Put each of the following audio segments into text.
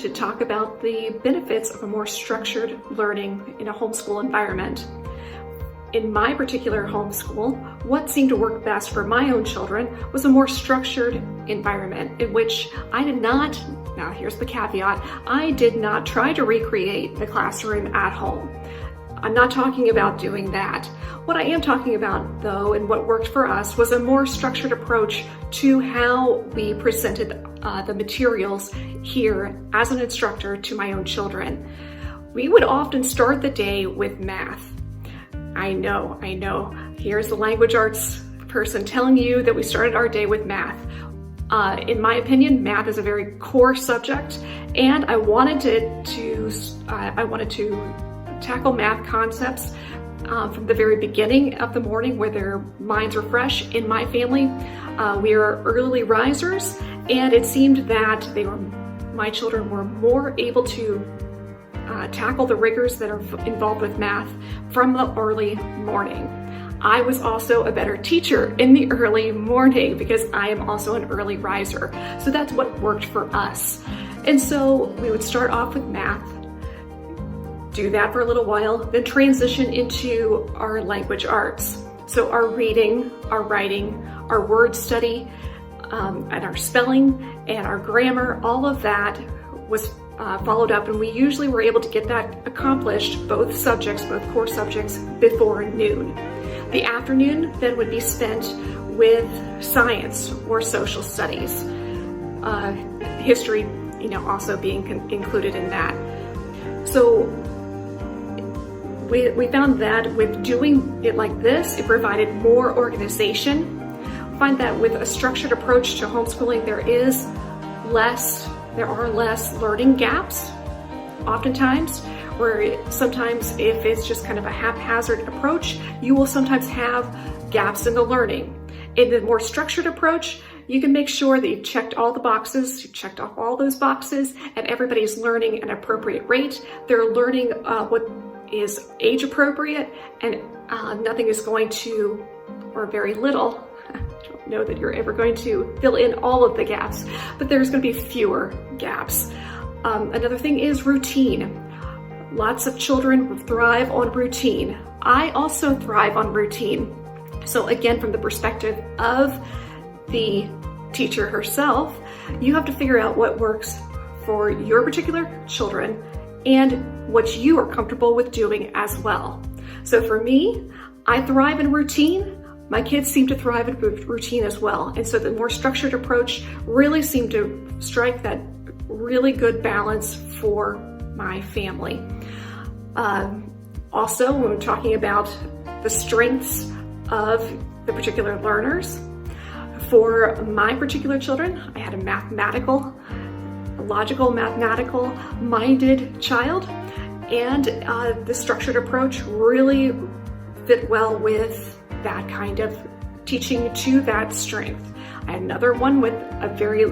to talk about the benefits of a more structured learning in a homeschool environment. In my particular homeschool, what seemed to work best for my own children was a more structured environment in which I did not, now here's the caveat, I did not try to recreate the classroom at home. I'm not talking about doing that. What I am talking about, though, and what worked for us was a more structured approach to how we presented the materials here as an instructor to my own children. We would often start the day with math. I know. Here's the language arts person telling you that we started our day with math. In my opinion, math is a very core subject, and I wanted to tackle math concepts from the very beginning of the morning where their minds are fresh. In my family, we are early risers, and it seemed that my children were more able to tackle the rigors that are involved with math from the early morning. I was also a better teacher in the early morning because I am also an early riser. So that's what worked for us. And so we would start off with math, do that for a little while, then transition into our language arts. So our reading, our writing, our word study, and our spelling and our grammar, all of that was followed up, and we usually were able to get that accomplished, both core subjects, before noon. The afternoon then would be spent with science or social studies, history, also being included in that. So we found that with doing it like this, it provided more organization. We find that with a structured approach to homeschooling, there are less learning gaps, oftentimes, where sometimes if it's just kind of a haphazard approach, you will sometimes have gaps in the learning. In the more structured approach, you can make sure that you've checked all the boxes, you've checked off all those boxes, and everybody's learning at an appropriate rate. They're learning what is age appropriate, and nothing is going to, or very little, know that you're ever going to fill in all of the gaps, but there's going to be fewer gaps. Another thing is routine. Lots of children thrive on routine. I also thrive on routine. So again, from the perspective of the teacher herself, you have to figure out what works for your particular children and what you are comfortable with doing as well. So for me, I thrive in routine. My kids seem to thrive in routine as well. And so the more structured approach really seemed to strike that really good balance for my family. Also, when we're talking about the strengths of the particular learners, for my particular children, I had a logical, mathematical minded child, and the structured approach really fit well with that kind of teaching to that strength. I had another one with a very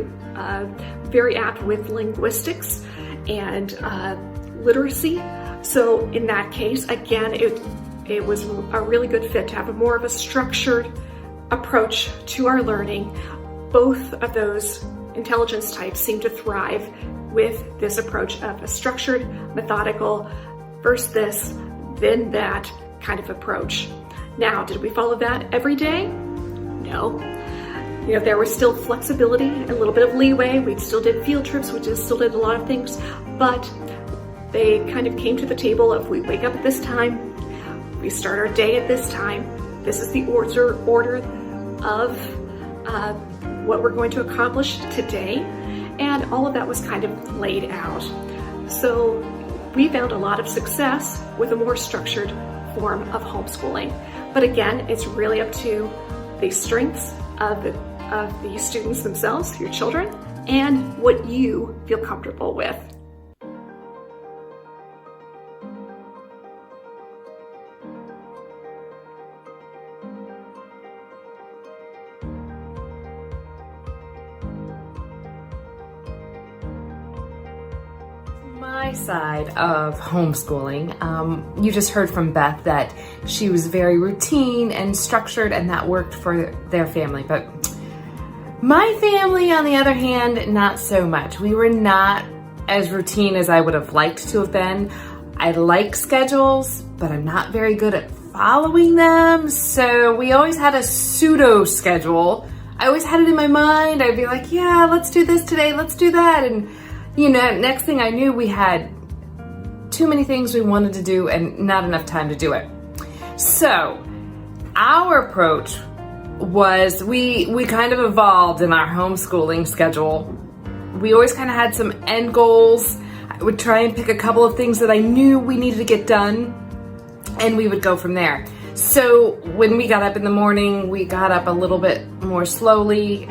apt with linguistics and literacy. So in that case, again, it was a really good fit to have a more of a structured approach to our learning. Both of those intelligence types seem to thrive with this approach of a structured, methodical, first this, then that kind of approach. Now, did we follow that every day? No. There was still flexibility, a little bit of leeway. We still did field trips, we still did a lot of things, but they kind of came to the table of we wake up at this time, we start our day at this time, this is the order of what we're going to accomplish today, and all of that was kind of laid out. So we found a lot of success with a more structured form of homeschooling. But again, it's really up to the strengths of the students themselves, your children, and what you feel comfortable with. My side of homeschooling, you just heard from Beth that she was very routine and structured, and that worked for their family. But my family, on the other hand, not so much. We were not as routine as I would have liked to have been. I like schedules, but I'm not very good at following them. So we always had a pseudo schedule. I always had it in my mind. I'd be like, yeah, let's do this today, let's do that. And you know, next thing I knew, we had too many things we wanted to do and not enough time to do it. So our approach was we kind of evolved in our homeschooling schedule. We always kind of had some end goals. I would try and pick a couple of things that I knew we needed to get done, and we would go from there. So when we got up in the morning, we got up a little bit more slowly.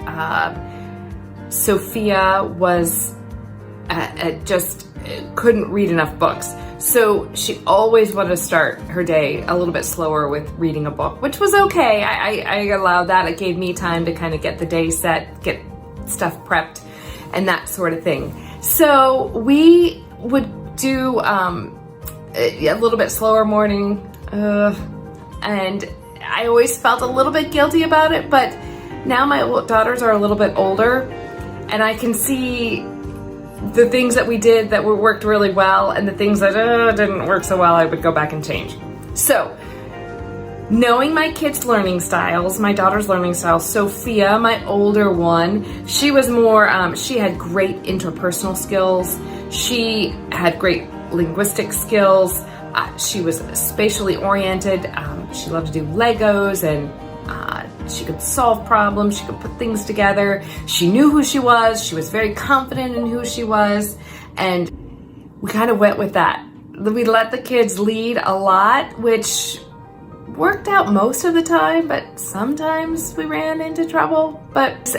Sophia was just couldn't read enough books. So she always wanted to start her day a little bit slower with reading a book, which was okay. I allowed that. It gave me time to kind of get the day set, get stuff prepped, and that sort of thing. So we would do a little bit slower morning, and I always felt a little bit guilty about it, but now my daughters are a little bit older, and I can see the things that we did that worked really well, and the things that didn't work so well, I would go back and change. So, knowing my kids' learning styles, my daughter's learning styles, Sophia, my older one, she was more, she had great interpersonal skills. She had great linguistic skills. She was spatially oriented. She loved to do Legos, and she could solve problems. She could put things together. She knew who she was. She was very confident in who she was. And we kind of went with that. We let the kids lead a lot, which worked out most of the time, but sometimes we ran into trouble.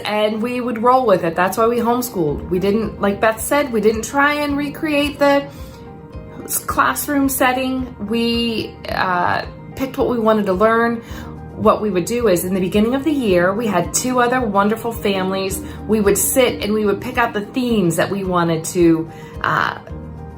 And we would roll with it. That's why we homeschooled. We didn't, like Beth said, we didn't try and recreate the classroom setting. We picked what we wanted to learn. What we would do is in the beginning of the year, we had 2 other wonderful families. We would sit and we would pick out the themes that we wanted to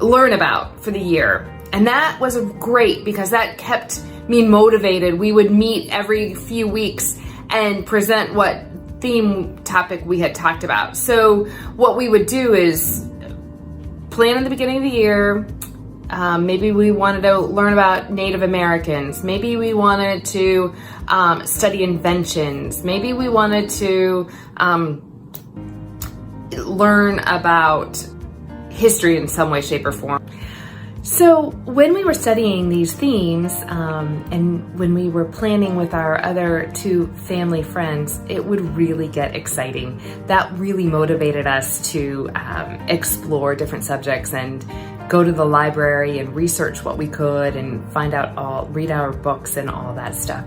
learn about for the year. And that was great because that kept me motivated. We would meet every few weeks and present what theme topic we had talked about. So what we would do is plan in the beginning of the year. Maybe we wanted to learn about Native Americans. Maybe we wanted to study inventions. Maybe we wanted to learn about history in some way, shape, or form. So when we were studying these themes and when we were planning with our other 2 family friends, it would really get exciting. That really motivated us to explore different subjects and go to the library and research what we could and read our books and all that stuff.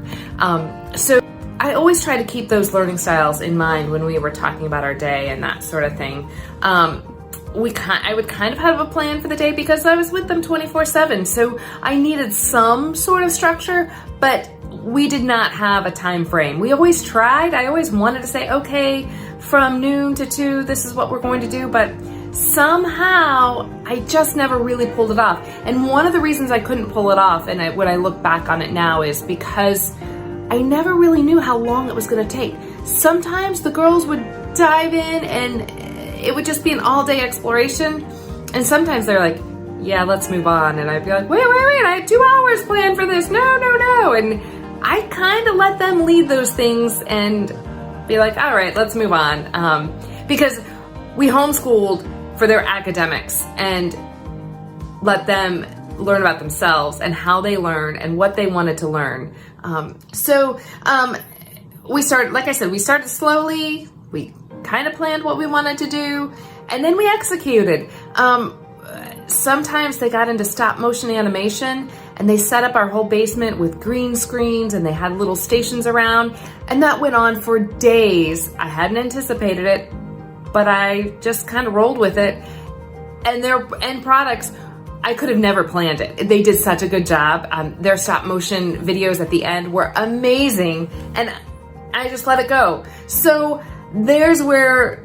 So I always try to keep those learning styles in mind when we were talking about our day and that sort of thing. I would kind of have a plan for the day because I was with them 24/7. So I needed some sort of structure, but we did not have a time frame. We always tried. I always wanted to say, okay, from noon to 2, this is what we're going to do, but somehow I just never really pulled it off. And one of the reasons I couldn't pull it off, and when I look back on it now, is because I never really knew how long it was going to take. Sometimes the girls would dive in and it would just be an all-day exploration, and sometimes they're like, yeah, let's move on, and I'd be like, wait, I had 2 hours planned for this, no, and I kind of let them lead those things and be like, all right, let's move on, because we homeschooled for their academics and let them learn about themselves and how they learn and what they wanted to learn. We started, like I said, we started slowly. We kind of planned what we wanted to do, and then we executed. Sometimes they got into stop motion animation, and they set up our whole basement with green screens, and they had little stations around, and that went on for days. I hadn't anticipated it, but I just kind of rolled with it. And their end products, I could have never planned it. They did such a good job. Their stop motion videos at the end were amazing, and I just let it go. So there's where,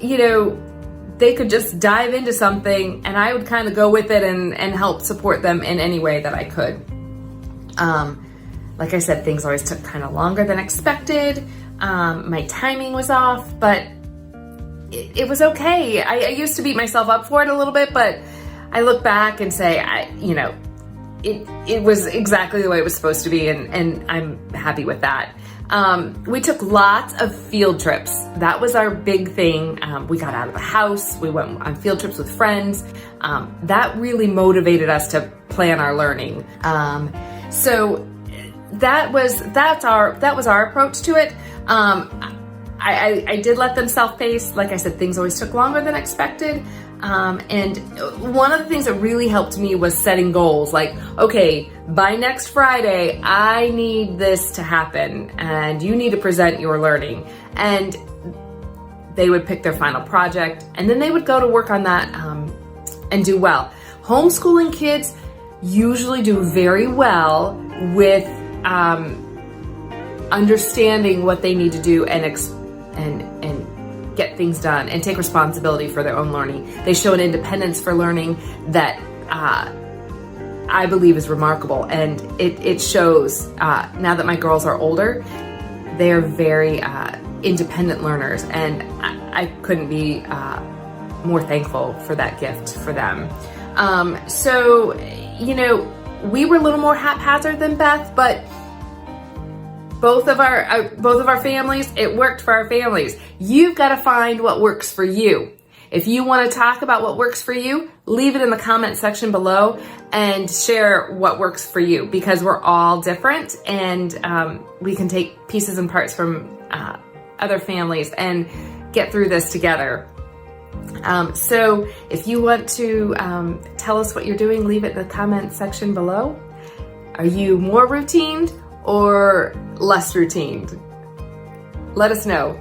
they could just dive into something, and I would kind of go with it and help support them in any way that I could. Like I said, things always took kind of longer than expected. My timing was off, but it was okay. I used to beat myself up for it a little bit, but I look back and say, it was exactly the way it was supposed to be, and I'm happy with that. We took lots of field trips. That was our big thing. We got out of the house. We went on field trips with friends. That really motivated us to plan our learning. So that was our approach to it. I did let them self-pace. Like I said, things always took longer than expected. And one of the things that really helped me was setting goals. Like, okay, by next Friday, I need this to happen, and you need to present your learning. And they would pick their final project, and then they would go to work on that and do well. Homeschooling kids usually do very well with understanding what they need to do and get things done and take responsibility for their own learning. They show an independence for learning that I believe is remarkable, and it shows now that my girls are older. They are very independent learners, and I couldn't be more thankful for that gift for them. So, we were a little more haphazard than Beth, but both of our families, it worked for our families. You've got to find what works for you. If you want to talk about what works for you, leave it in the comment section below and share what works for you, because we're all different, and we can take pieces and parts from other families and get through this together. So if you want to tell us what you're doing, leave it in the comment section below. Are you more routined or less routined? Let us know.